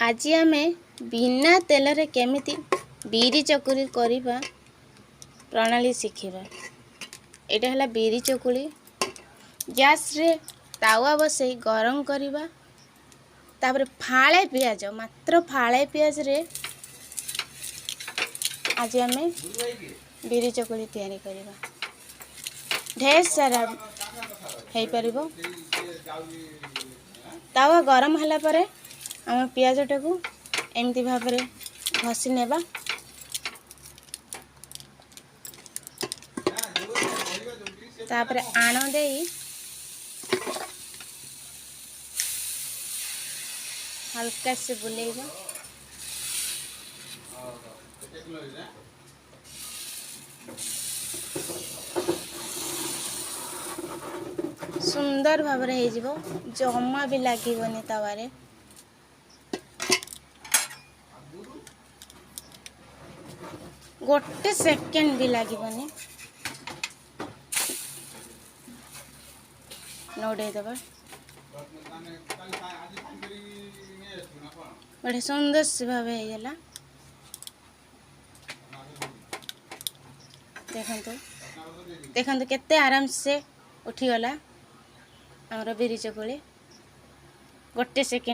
आज आमे बिना तेल रे केमिति बिरी चकुली करिबा प्रणाली शिखिबा। एटा हला बिरी चकुली। गैस रे तावा बसई गरम करिबा। तापर फाळे पियाज मात्र फाळे पियाज रे आज आमे बिरी चकुली तैयारी करिबा। ढेर सारा हेई परिबो। तावा गरम हला परे आम पियाज टाकू एमती भाबरे घसी नेबा। तापर आण देई हल्का से बुलेइबा। सुंदर भाबरे हे जिवो, जम्मा भी लागिबनी तावारे। गोटे सेकेंड भी लागिबनी। नोडे दबा बड़े सुंदर से भावे हे गेला। देखंतु देखंतु केते आराम से उठी गला हमर बिरी चकुली। गोटे सेकेंड